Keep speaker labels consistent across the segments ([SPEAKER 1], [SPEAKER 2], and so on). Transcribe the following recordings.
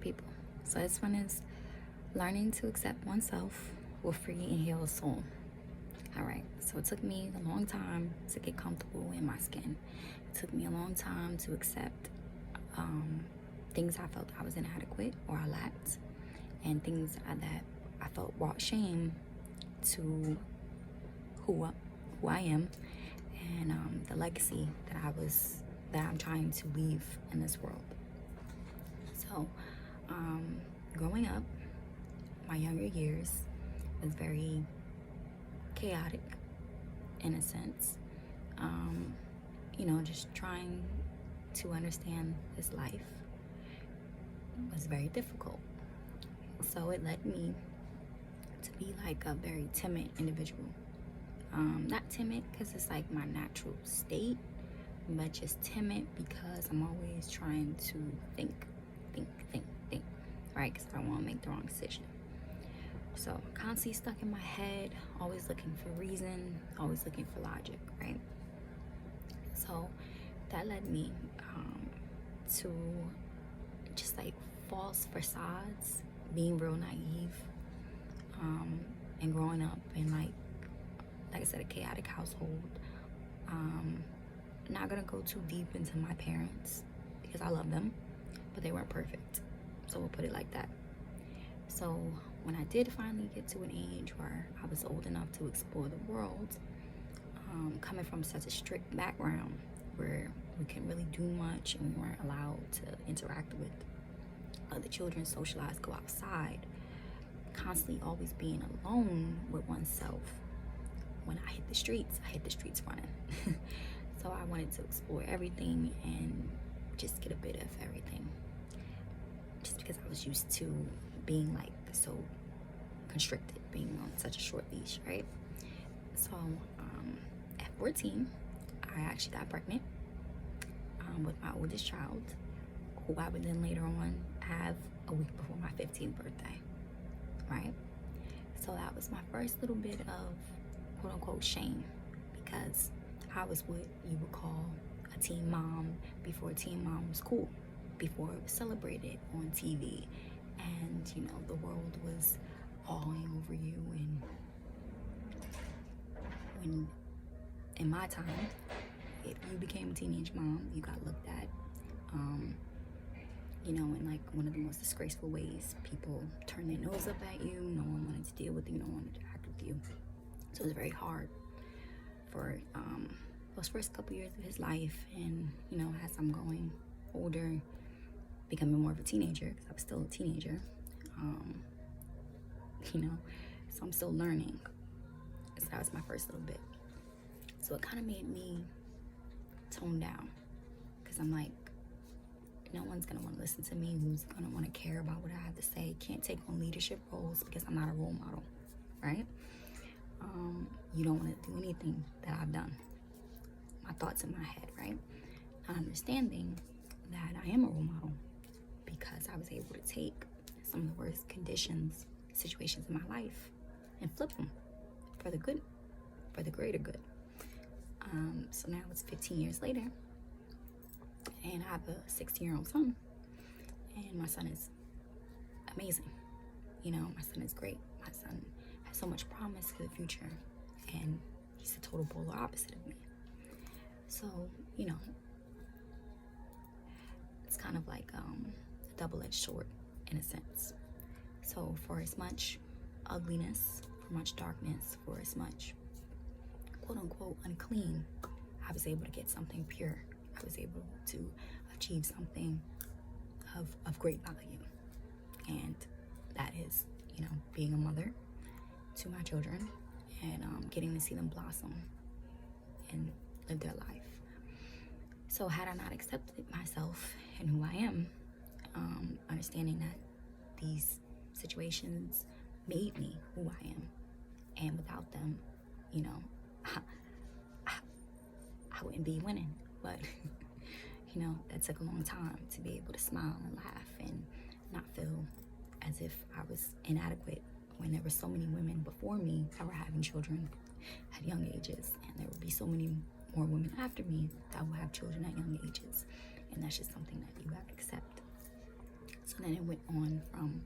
[SPEAKER 1] people. So this one is learning to accept oneself will free and heal a soul. All right, so it took me a long time to get comfortable in my skin. It took me a long time to accept things I felt I was inadequate or I lacked, and things that I felt brought shame to who I am, and the legacy that I'm trying to leave in this world. So, growing up, my younger years was very chaotic in a sense. Just trying to understand this life was very difficult. So it led me to be like a very timid individual. Not timid because it's like my natural state, but just timid because I'm always trying to think, right? Because I don't want to make the wrong decision. So constantly stuck in my head, always looking for reason, always looking for logic, right? So that led me to just like false facades, being real naive, and growing up in like I said, a chaotic household. Not gonna go too deep into my parents because I love them, but they weren't perfect. So we'll put it like that. So when I did finally get to an age where I was old enough to explore the world, coming from such a strict background where we couldn't really do much and we weren't allowed to interact with other children, socialize, go outside, constantly always being alone with oneself. When I hit the streets running. So I wanted to explore everything and just get a bit of everything. Just because I was used to being like so constricted, being on such a short leash, right? So at 14, I actually got pregnant with my oldest child, who I would then later on have a week before my 15th birthday, right? So that was my first little bit of quote unquote shame, because I was what you would call a teen mom before teen mom was cool, before it was celebrated on TV, and the world was awing over you. And when in my time, if you became a teenage mom, you got looked at in like one of the most disgraceful ways. People turned their nose up at you. No one wanted to deal with you. No one wanted to act with you. So it was very hard for those first couple years of his life. And, as I'm going older, becoming more of a teenager, because I was still a teenager, so I'm still learning. So that was my first little bit. So it kind of made me tone down, because I'm like, no one's going to want to listen to me. Who's going to want to care about what I have to say? Can't take on leadership roles because I'm not a role model, right? You don't want to do anything that I've done. My thoughts in my head, right? Not understanding that I am a role model because I was able to take some of the worst conditions, situations in my life and flip them for the good, for the greater good. So now it's 15 years later, and I have a 16-year-old son, and my son is amazing. My son is great. My son has so much promise for the future, and he's the total polar opposite of me. So, it's kind of like a double-edged sword in a sense. So for as much ugliness, for much darkness, for as much quote-unquote unclean, I was able to get something pure. I was able to achieve something of great value. And that is, being a mother to my children and getting to see them blossom and live their life. So had I not accepted myself and who I am, understanding that these situations made me who I am, and without them, I wouldn't be winning. But that took a long time to be able to smile and laugh and not feel as if I was inadequate, when there were so many women before me that were having children at young ages, and there would be so many more women after me that will have children at young ages. And that's just something that you have to accept. So And then it went on from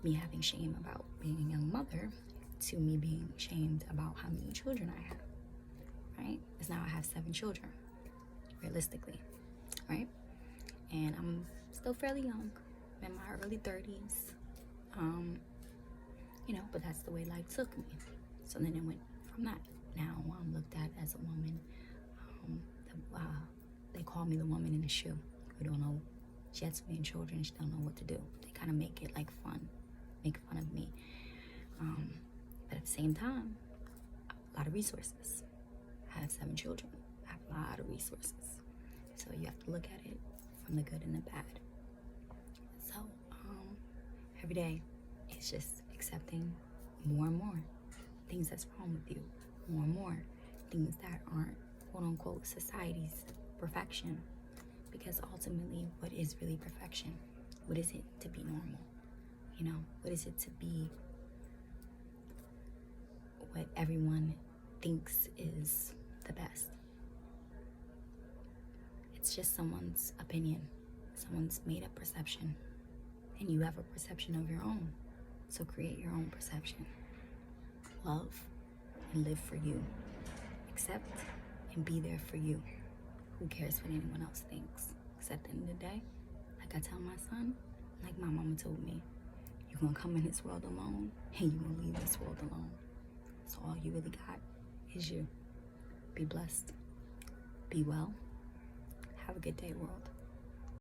[SPEAKER 1] me having shame about being a young mother to me being shamed about how many children I have, right? Because now I have 7 children, realistically, right? And I'm still fairly young. I'm in my early 30s. But that's the way life took me. So then it went from that. Now I'm looked at as a woman. They call me the woman in the shoe. We don't know. She had so many children, she don't know what to do. They kind of make it like fun, make fun of me. But at the same time, a lot of resources. I have 7 children. I have a lot of resources. So you have to look at it from the good and the bad. So every day, it's just accepting more and more things that's wrong with you, more and more things that aren't quote unquote society's perfection. Because ultimately, what is really perfection? What is it to be normal? What is it to be what everyone thinks is the best? It's just someone's opinion, someone's made up perception, and you have a perception of your own. So create your own perception. Love and live for you. Accept and be there for you. Who cares what anyone else thinks? Because at the end of the day, like I tell my son, like my mama told me, you're gonna come in this world alone and you're gonna leave this world alone. So all you really got is you. Be blessed. Be well. Have a good day, world.